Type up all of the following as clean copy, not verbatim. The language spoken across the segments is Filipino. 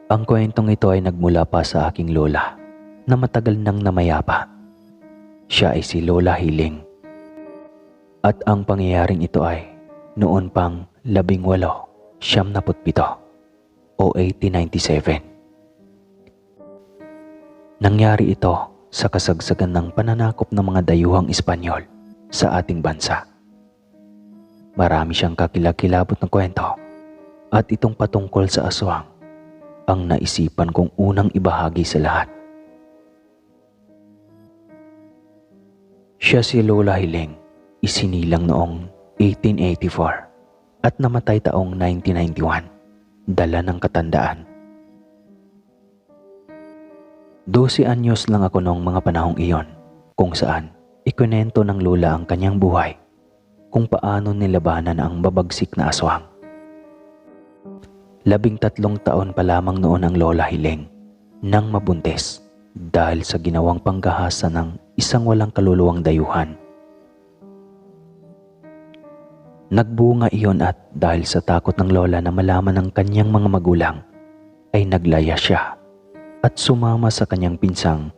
Ang kwentong ito ay nagmula pa sa aking lola na matagal nang namayapa. Siya ay si Lola Hiling. At ang pangyayaring ito ay noon pang 1897 o 1897. Nangyari ito sa kasagsagan ng pananakop ng mga dayuhang Espanyol sa ating bansa. Marami siyang kakilakilabot na kwento at itong patungkol sa aswang ang naisipan kong unang ibahagi sa lahat. Siya si Lola Hiling, isinilang noong 1884 at namatay taong 1991, dala ng katandaan. 12 anyos lang ako noong mga panahong iyon, kung saan ikwento ng lola ang kanyang buhay kung paano nilabanan ang babagsik na aswang. 13 taon pa lamang noon ang Lola Hiling nang mabuntis dahil sa ginawang panggahasa ng isang walang kaluluwang dayuhan. Nagbunga iyon at dahil sa takot ng lola na malaman ng kanyang mga magulang, ay naglaya siya at sumama sa kanyang pinsang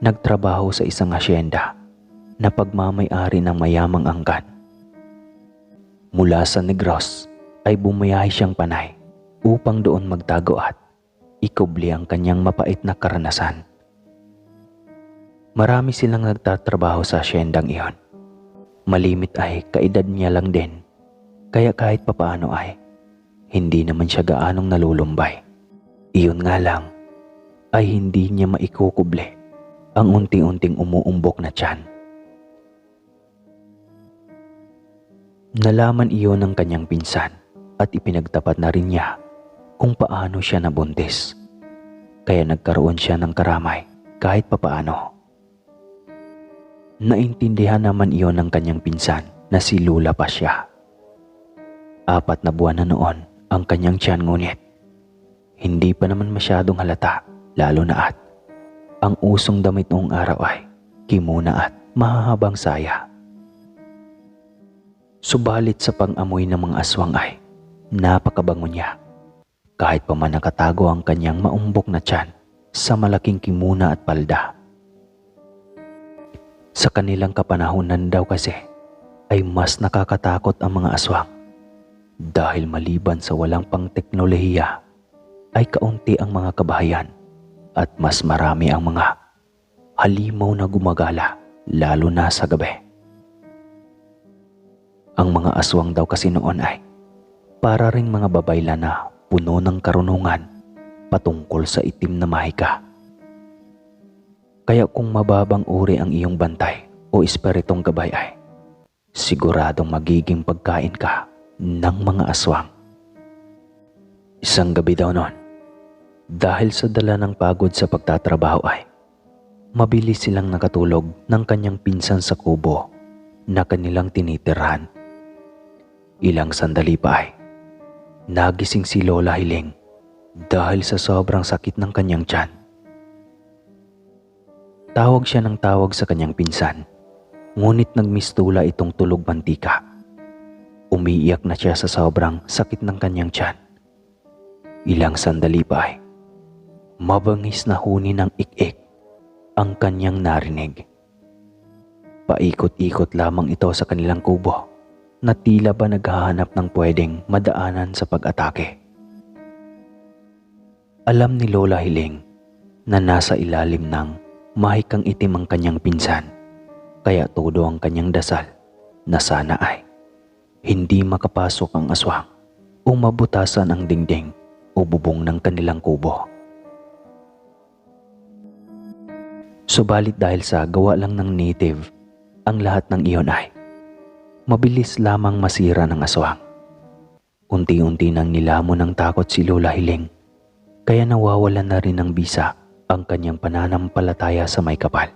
nagtrabaho sa isang asyenda na pagmamay-ari ng mayamang angkan. Mula sa Negros ay bumiyahe siyang Panay upang doon magtago at ikubli ang kanyang mapait na karanasan. Marami silang nagtatrabaho sa asyendang iyon. Malimit ay kaedad niya lang din, kaya kahit papaano ay hindi naman siya gaanong nalulumbay. Iyon nga lang ay hindi niya maikukubli ang unti-unting umuumbok na tiyan. Nalaman iyon ng kanyang pinsan at ipinagtapat na rin niya kung paano siya nabuntis. Kaya nagkaroon siya ng karamay kahit papaano. Naintindihan naman iyon ng kanyang pinsan na si Lula pa siya. 4 na buwan na noon ang kanyang tiyan, ngunit hindi pa naman masyadong halata, lalo na at ang usong damit noong araw ay kimuna at mahahabang saya. Subalit sa pang-amoy ng mga aswang ay napakabango niya, kahit pa man nakatago ang kanyang maumbok na tiyan sa malaking kimuna at palda. Sa kanilang kapanahunan daw kasi ay mas nakakatakot ang mga aswang dahil maliban sa walang pang teknolohiya ay kaunti ang mga kabahayan at mas marami ang mga halimaw na gumagala, lalo na sa gabi. Ang mga aswang daw kasi noon ay para ring mga babayla na puno ng karunungan patungkol sa itim na mahika. Kaya kung mababang uri ang iyong bantay o espiritong gabay ay siguradong magiging pagkain ka ng mga aswang. Isang gabi daw noon, dahil sa dala ng pagod sa pagtatrabaho ay mabilis silang nakatulog ng kanyang pinsan sa kubo na kanilang tinitirhan. Ilang sandali pa ay nagising si Lola Hiling dahil sa sobrang sakit ng kanyang tiyan. Tawag siya ng tawag sa kanyang pinsan, ngunit nagmistula itong tulog mantika. Umiiyak na siya sa sobrang sakit ng kanyang tiyan. Ilang sandali pa ay mabangis na huni ng ik-ik ang kanyang narinig. Paikot-ikot lamang ito sa kanilang kubo na tila ba naghahanap ng pwedeng madaanan sa pag-atake. Alam ni Lola Hiling na nasa ilalim ng mahikang itim ang kanyang pinsan, kaya todo ang kanyang dasal na sana ay hindi makapasok ang aswang o mabutasan ang dingding o bubong ng kanilang kubo. Subalit dahil sa gawa lang ng native ang lahat ng iyon ay mabilis lamang masira ng aswang. Unti-unti nang nilamon ng takot si Lola Hiling, kaya nawawalan na rin ng bisa ang kanyang pananampalataya sa may kapal.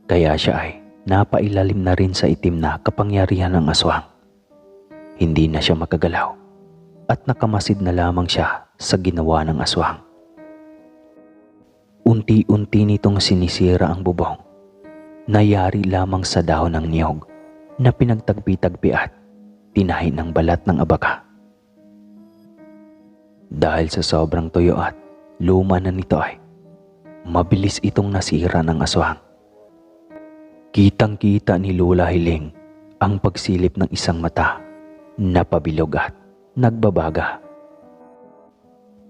Kaya siya ay napailalim na rin sa itim na kapangyarihan ng aswang. Hindi na siya makagalaw at nakamasid na lamang siya sa ginawa ng aswang. Unti-unti nitong sinisira ang bubong, nayari lamang sa dahon ng niyog na pinagtagpi-tagpi at tinahi ng balat ng abaka. Dahil sa sobrang tuyo at luma na nito ay mabilis itong nasira ng aswang. Kitang-kita ni Lola Hiling ang pagsilip ng isang mata na pabilog at nagbabaga.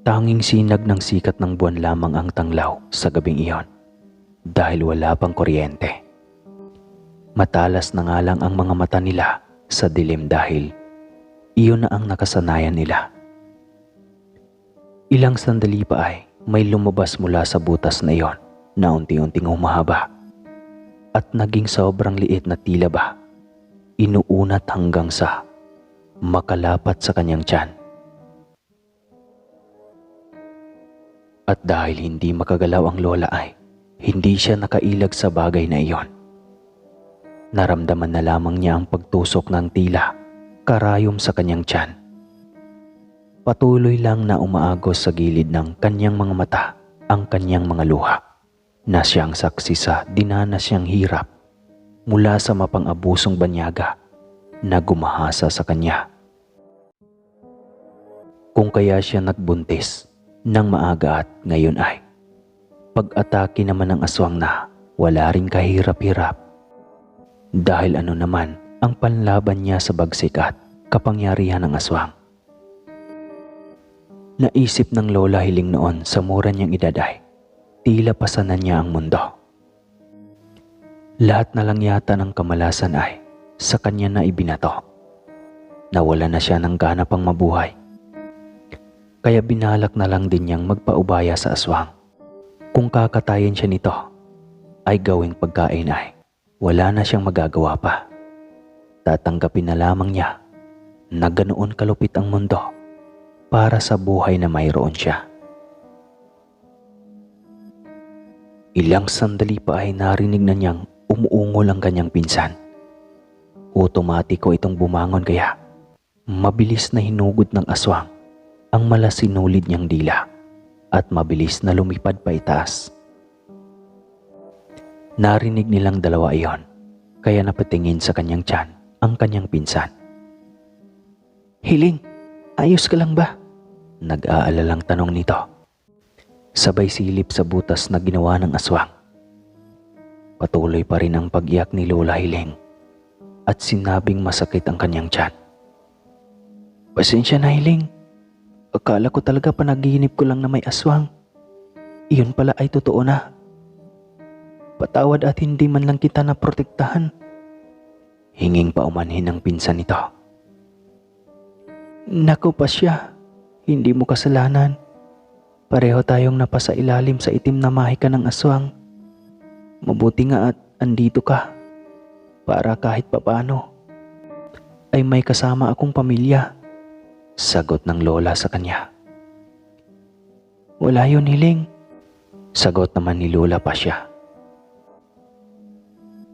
Tanging sinag ng sikat ng buwan lamang ang tanglaw sa gabing iyon dahil wala pang kuryente. Matalas na nga lang ang mga mata nila sa dilim dahil iyon na ang nakasanayan nila. Ilang sandali pa ay may lumabas mula sa butas na iyon na unti-unting humahaba at naging sobrang liit na tila ba inuunat hanggang sa makalapat sa kanyang tiyan. At dahil hindi makagalaw ang lola ay hindi siya nakailag sa bagay na iyon. Naramdaman na lamang niya ang pagtusok ng tila karayom sa kanyang tiyan. Patuloy lang na umaagos sa gilid ng kanyang mga mata ang kanyang mga luha na siyang saksi sa dinanas siyang hirap mula sa mapang-abusong banyaga na gumahasa sa kanya. Kung kaya siya nagbuntis nang maaga at ngayon ay pag-atake naman ng aswang na wala ring kahirap-hirap dahil ano naman ang panlaban niya sa bagsik at kapangyarihan ng aswang. Naisip ng Lola Hiling noon sa mura niyang edad ay tila pasanan niya ang mundo. Lahat na lang yata ng kamalasan ay sa kanya na ibinato. Nawala na siya ng gana pang mabuhay. Kaya binalak na lang din niyang magpaubaya sa aswang. Kung kakatayin siya nito, ay gawing pagkain ay wala na siyang magagawa pa. Tatanggapin na lamang niya na ganoon kalupit ang mundo para sa buhay na mayroon siya. Ilang sandali pa ay narinig na niyang umuungol ang kanyang pinsan. Otomatiko itong bumangon kaya mabilis na hinugod ng aswang ang malasinulid niyang dila at mabilis na lumipad pa itaas. Narinig nilang dalawa iyon kaya napatingin sa kanyang tiyan ang kanyang pinsan. "Hiling, ayos ka lang ba?" Nag-aalalang tanong nito. Sabay silip sa butas na ginawa ng aswang. Patuloy pa rin ang pag-iyak ni Lola Hiling at sinabing masakit ang kanyang tiyan. "Pasensya na, Hiling. Akala ko talaga panaginip ko lang na may aswang. Iyon pala ay totoo na. Patawad at hindi man lang kita naprotektahan." Hinging paumanhin ng pinsan nito. "Naku Pasya, hindi mo kasalanan. Pareho tayong napasailalim sa itim na mahika ng aswang. Mabuti nga at andito ka para kahit papano ay may kasama akong pamilya." Sagot ng lola sa kanya. "Wala yun, Hiling." Sagot naman ni Lola Pasya.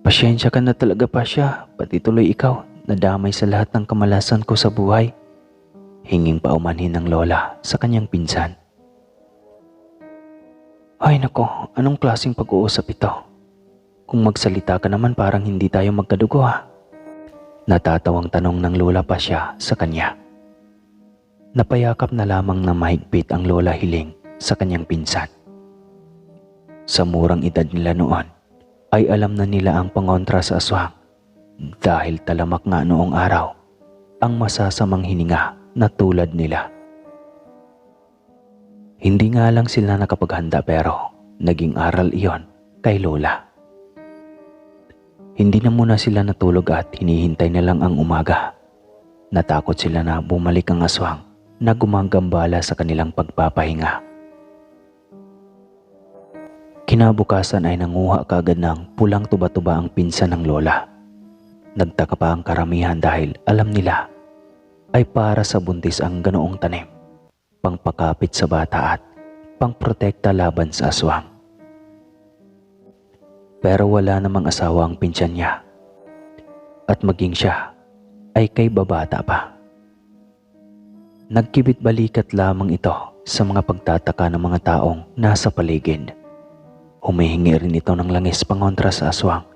"Pasyensya ka na talaga, Pasya, pati tuloy ikaw nadamay sa lahat ng kamalasan ko sa buhay." Hinging paumanhin ng lola sa kanyang pinsan. "Ay nako, anong klaseng pag-uusap ito? Kung magsalita ka naman parang hindi tayo magkadugo ha?" Natatawang tanong ng Lola Pasya sa kanya. Napayakap na lamang na mahigpit ang Lola Hiling sa kanyang pinsan. Sa murang edad nila noon ay alam na nila ang pangontra sa aswang dahil talamak nga noong araw ang masasamang hininga na tulad nila. Hindi nga lang sila nakapaghanda pero naging aral iyon kay Lola. Hindi na muna sila natulog at hinihintay na lang ang umaga. Natakot sila na bumalik ang aswang na gumagambala sa kanilang pagpapahinga. Kinabukasan ay nanguha kaagad ng pulang tuba-tuba ang pinsan ng lola. Nagtaka pa ang karamihan dahil alam nila ay para sa buntis ang ganoong tanim, pangpakapit sa bata at pangprotekta laban sa aswang. Pero wala namang asawa ang pinsan niya at maging siya ay kay babata pa. Nagkibit balikat lamang ito sa mga pagtataka ng mga taong nasa paligid. Humihingi rin ito ng langis pangontra sa aswang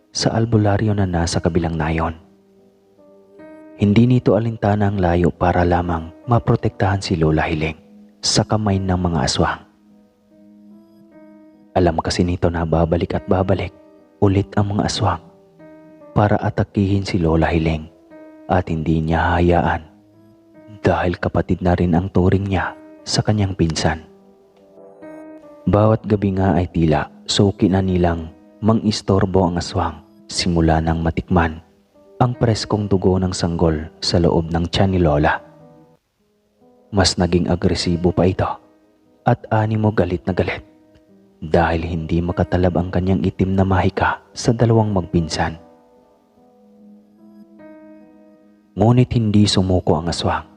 sa albularyo na nasa kabilang nayon. Hindi nito alintana ang layo para lamang maprotektahan si Lola Hiling sa kamay ng mga aswang. Alam kasi nito na babalik at babalik ulit ang mga aswang para atakihin si Lola Hiling at hindi niya hayaan dahil kapatid na rin ang turing niya sa kanyang pinsan. Bawat gabi nga ay tila suki na nilang mangistorbo ang aswang simula nang matikman ang preskong dugo ng sanggol sa loob ng tiyan ni Lola. Mas naging agresibo pa ito at animo galit na galit dahil hindi makatalab ang kanyang itim na mahika sa dalawang magpinsan. Ngunit hindi sumuko ang aswang.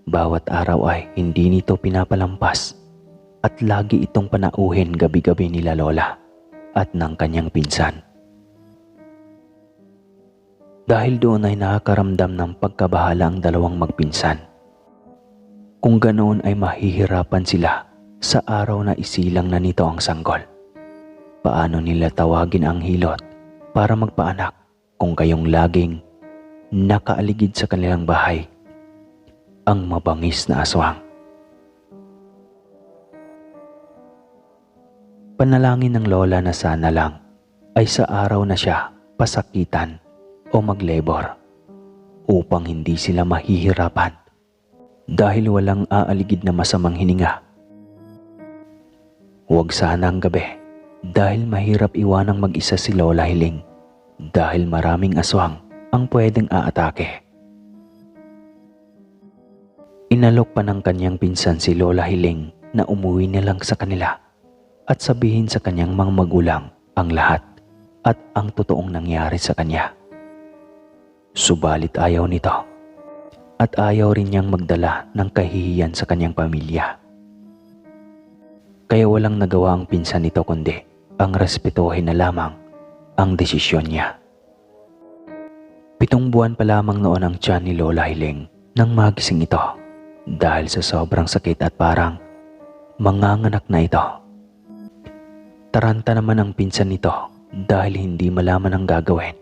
Bawat araw ay hindi nito pinapalampas at lagi itong panauhin gabi-gabi nila Lola at ng kanyang pinsan. Dahil doon ay nakakaramdam ng pagkabahala ang dalawang magpinsan. Kung ganoon ay mahihirapan sila sa araw na isilang na nito ang sanggol. Paano nila tawagin ang hilot para magpaanak kung kayong laging nakaaligid sa kanilang bahay ang mabangis na aswang? Panalangin ng Lola na sana lang ay sa araw na siya pasakitan o maglabor upang hindi sila mahihirapan dahil walang aaligid na masamang hininga. Huwag sana ang gabi dahil mahirap iwanang mag-isa si Lola Hiling dahil maraming aswang ang pwedeng aatake. Inalok pa ng kanyang pinsan si Lola Hiling na umuwi na lang sa kanila at sabihin sa kanyang mga magulang ang lahat at ang totoong nangyari sa kanya. Subalit ayaw nito at ayaw rin niyang magdala ng kahihiyan sa kanyang pamilya. Kaya walang nagawa ang pinsan nito kundi ang respetuhin na lamang ang desisyon niya. 7 buwan pa lamang noon ang tiyan ni Lola Hiling nang magising ito dahil sa sobrang sakit at parang manganganak na ito. Taranta naman ang pinsan nito dahil hindi malaman ang gagawin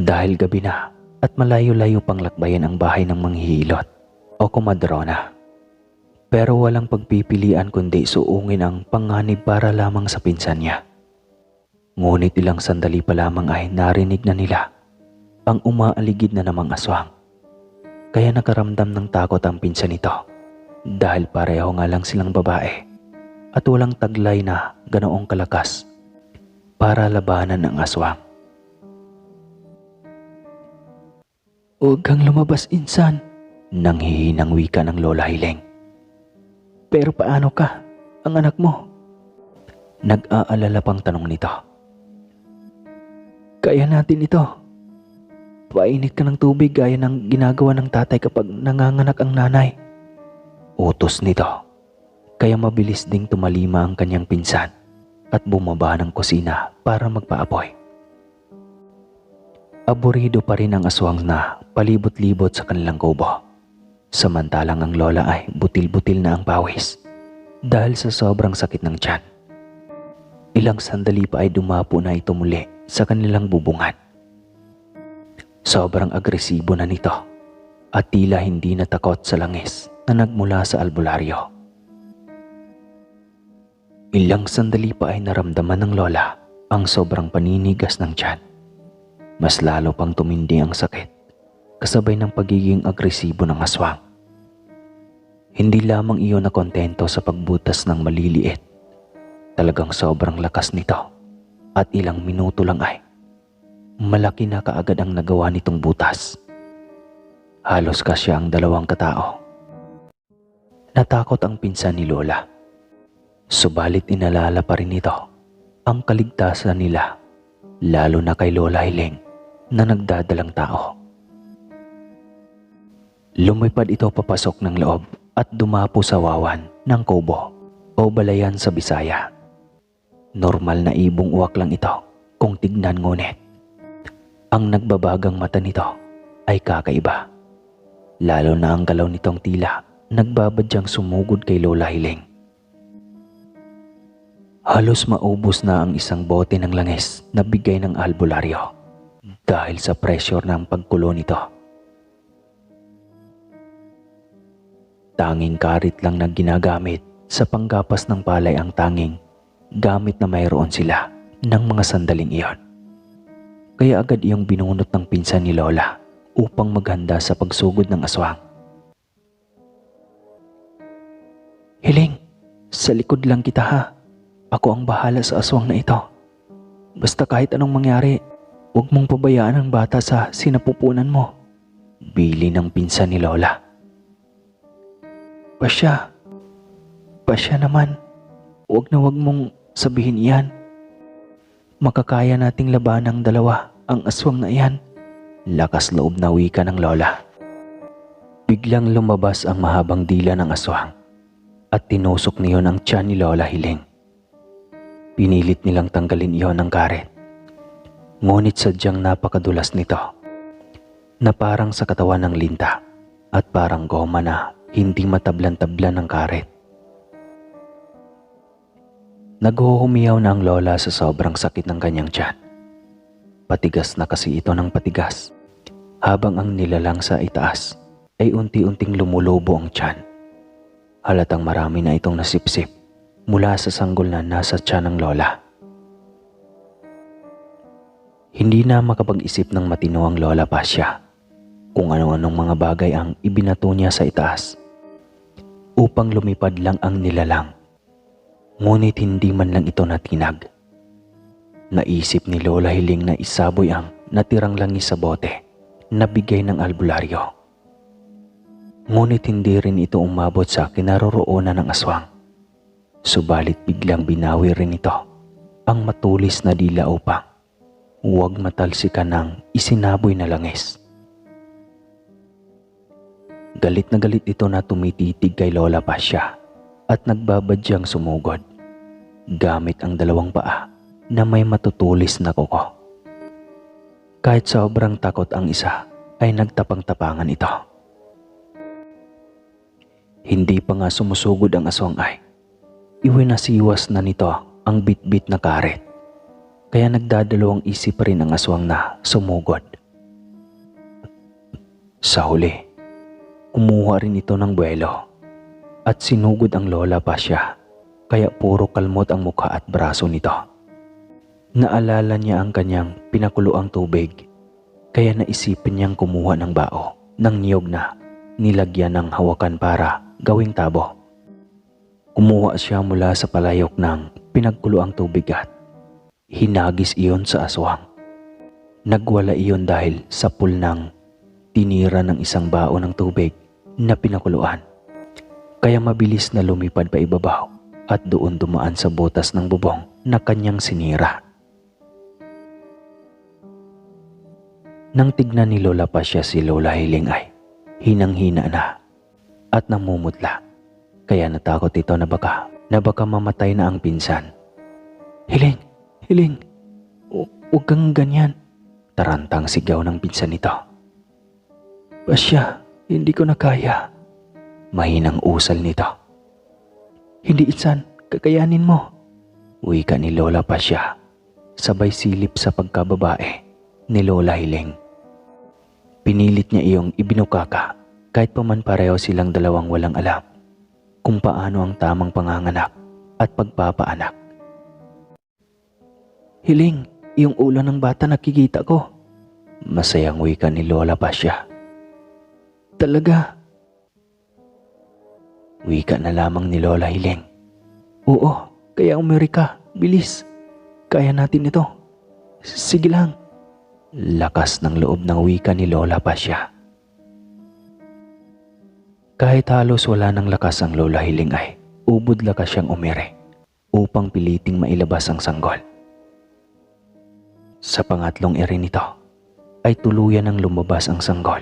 dahil gabi na at malayo-layo pang lakbayan ang bahay ng manghihilot o kumadrona. Pero walang pagpipilian kundi suungin ang panganib para lamang sa pinsan niya. Ngunit ilang sandali pa lamang ay narinig na nila ang umaaligid na namang aswang. Kaya nakaramdam ng takot ang pinsan nito dahil pareho nga lang silang babae at walang taglay na ganoong kalakas para labanan ang aswang. "Huwag kang lumabas, insan," nanghihinang wika ng Lola Hiling. "Pero paano ka? Ang anak mo?" Nag-aalala pang tanong nito. "Kaya natin ito. Painit ka ng tubig gaya ng ginagawa ng tatay kapag nanganganak ang nanay." Utos nito. Kaya mabilis ding tumalima ang kanyang pinsan at bumaba ng kusina para magpaapoy. Aburido pa rin ang aswang na palibot-libot sa kanilang kubo. Samantalang ang Lola ay butil-butil na ang pawis dahil sa sobrang sakit ng tiyan. Ilang sandali pa ay dumapo na ito muli sa kanilang bubungan. Sobrang agresibo na nito at tila hindi natakot sa langis na nagmula sa albularyo. Ilang sandali pa ay naramdaman ng Lola ang sobrang paninigas ng tiyan. Mas lalo pang tumindi ang sakit kasabay ng pagiging agresibo ng aswang. Hindi lamang iyon na kontento sa pagbutas ng maliliit. Talagang sobrang lakas nito at ilang minuto lang ay malaki na kaagad ang nagawa nitong butas. Halos kasya ang 2 katao. Natakot ang pinsan ni Lola. Subalit inalala pa rin nito ang kaligtasan nila, lalo na kay Lola Hiling na nagdadalang tao. Lumipad ito papasok ng loob at dumapo sa wawan ng kubo o balayan sa Bisaya. Normal na ibong uwak lang ito kung tignan, ngunit ang nagbabagang mata nito ay kakaiba. Lalo na ang galaw nitong tila nagbabadyang sumugod kay Lola Hiling. Halos maubos na ang isang bote ng langis na bigay ng albularyo dahil sa pressure ng pagkulo nito. Tanging karit lang na ginagamit sa panggapas ng palay ang tanging gamit na mayroon sila ng mga sandaling iyon. Kaya agad iyong binunot ng pinsan ni Lola upang maghanda sa pagsugod ng aswang. Hiling, sa likod lang kita ha. Ako ang bahala sa aswang na ito. Basta kahit anong mangyari, huwag mong pabayaan ang bata sa sinapupunan mo. Bili ng pinsan ni Lola. Pasya naman. Huwag na huwag mong sabihin iyan. Makakaya nating laban ng dalawa ang aswang na iyan. Lakas loob na wika ng Lola. Biglang lumabas ang mahabang dila ng aswang at tinusok niyon ang tiyan ni Lola Hiling. Pinilit nilang tanggalin iyon ng karet. Ngunit sadyang napakadulas nito na parang sa katawan ng linta at parang goma na hindi matablan-tablan ng karet. Naghuhumiyaw na ang Lola sa sobrang sakit ng kanyang tiyan. Patigas na kasi ito ng patigas, habang ang nilalang sa itaas ay unti-unting lumulubo ang tiyan. Halatang marami na itong nasipsip mula sa sanggol na nasa tiyan ng Lola. Hindi na makapag-isip ng matino ang Lola Pasya kung ano-anong mga bagay ang ibinato niya sa itaas upang lumipad lang ang nilalang. Ngunit hindi man lang ito natinag. Naisip ni Lola Hiling na isaboy ang natirang langis sa bote na bigay ng albularyo. Ngunit hindi rin ito umabot sa kinaroroonan ng aswang. Subalit biglang binawi rin ito ang matulis na dila upang huwag matalsikan ng isinaboy na langis. Galit na galit ito na tumititig kay Lola Pasya at nagbabadyang sumugod gamit ang dalawang paa na may matutulis na kuko. Kahit sobrang takot ang isa ay nagtapang-tapangan ito. Hindi pa nga sumusugod ang aswang ay iwinasiwas na nito ang bitbit na karet. Kaya nagdadalawang isip pa rin ang aswang na sumugod. Sa huli, kumuha rin ito ng buwelo at sinugod ang Lola Pasya, kaya puro kalmot ang mukha at braso nito. Naalala niya ang kanyang pinakuluang tubig, kaya naisipin niyang kumuha ng bao ng niyog na nilagyan ng hawakan para gawing tabo. Kumuha siya mula sa palayok ng pinagkuluang tubig at hinagis iyon sa aswang. Nagwala iyon dahil sa pool ng tinira ng isang bao ng tubig na pinakuluan. Kaya mabilis na lumipad pa ibabaw at doon dumaan sa butas ng bubong na kanyang sinira. Nang tignan ni Lola Pasya si Lola Hiling ay hinang-hina na at namumutla. Kaya natakot ito na baka mamatay na ang pinsan. Hiling, huwag kang ganyan. Tarantang sigaw ng pinsan nito. Pasya, hindi ko na kaya. Mahinang usal nito. Hindi insan, kakayanin mo. Wika ni Lola Pasya, sabay silip sa pagkababae ni Lola Hiling. Pinilit niya iyong ibinukaka kahit pa man pareho silang dalawang walang alam kung paano ang tamang panganganak at pagpapaanak. Hiling, iyong ulo ng bata nakikita ko. Masayang wika ni Lola Pasya. Talaga? Wika na lamang ni Lola Hiling. Oo, kaya umiri ka. Bilis. Kaya natin ito. Sige lang. Lakas ng loob ng wika ni Lola Pasya. Kahit halos wala ng lakas ang Lola Hiling ay ubod lakas siyang umiri upang piliting mailabas ang sanggol. Sa pangatlong iri nito ay tuluyan ng lumabas ang sanggol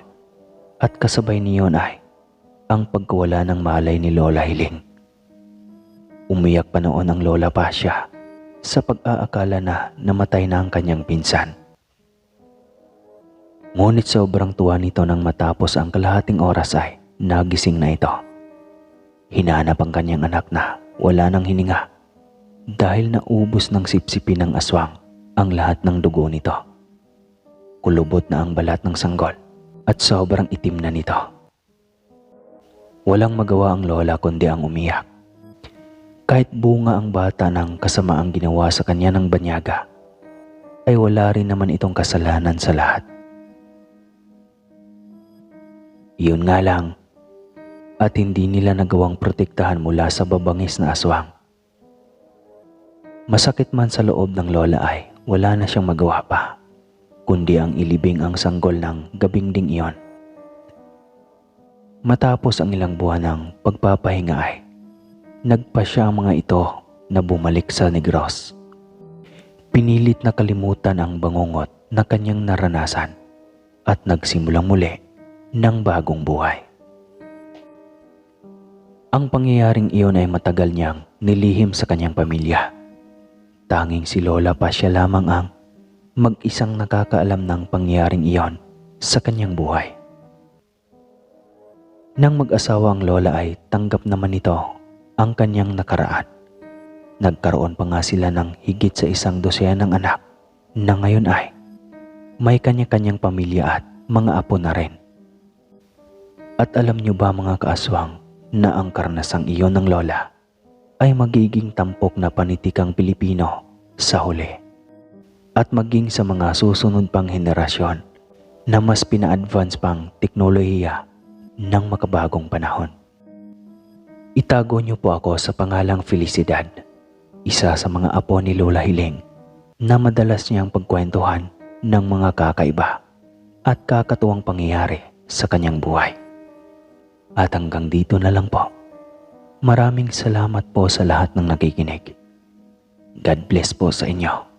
at kasabay niyon ay ang pagkawala ng malay ni Lola Hiling. Umiyak pa noon ang Lola Pasya sa pag-aakala na namatay na ang kanyang pinsan. Ngunit sobrang tuwa nito nang matapos ang kalahating oras ay nagising na ito. Hinanap ang kanyang anak na wala nang hininga dahil naubos ng sipsipin ng aswang ang lahat ng dugo nito. Kulubot na ang balat ng sanggol at sobrang itim na nito. Walang magawa ang lola kundi ang umiyak. Kahit bunga ang bata ng kasamaang ginawa sa kanya ng banyaga, ay wala rin naman itong kasalanan sa lahat. Iyon nga lang, at hindi nila nagawang protektahan mula sa babangis na aswang. Masakit man sa loob ng lola ay wala na siyang magawa pa, kundi ang ilibing ang sanggol ng gabing ding iyon. Matapos ang ilang buwan ng pagpapahinga ay nagpasya ang mga ito na bumalik sa Negros. Pinilit na kalimutan ang bangungot na kanyang naranasan at nagsimulang muli ng bagong buhay. Ang pangyayaring iyon ay matagal niyang nilihim sa kanyang pamilya. Tanging si Lola Pasya lamang ang mag-isang nakakaalam ng pangyayaring iyon sa kanyang buhay. Nang mag-asawa ang lola ay tanggap naman nito ang kanyang nakaraan. Nagkaroon pa nga sila ng higit sa 12 ng anak na ngayon ay may kanya-kanyang pamilya at mga apo na rin. At alam niyo ba mga kaaswang na ang karnasang iyon ng lola ay magiging tampok na panitikang Pilipino sa huli at maging sa mga susunod pang henerasyon na mas pina-advance pang teknolohiya ng makabagong panahon. Itago niyo po ako sa pangalang Felicidad, isa sa mga apo ni Lola Hiling na madalas niyang pagkwentuhan ng mga kakaiba at kakatuwang pangyayari sa kanyang buhay. At hanggang dito na lang po. Maraming salamat po sa lahat ng nakikinig. God bless po sa inyo.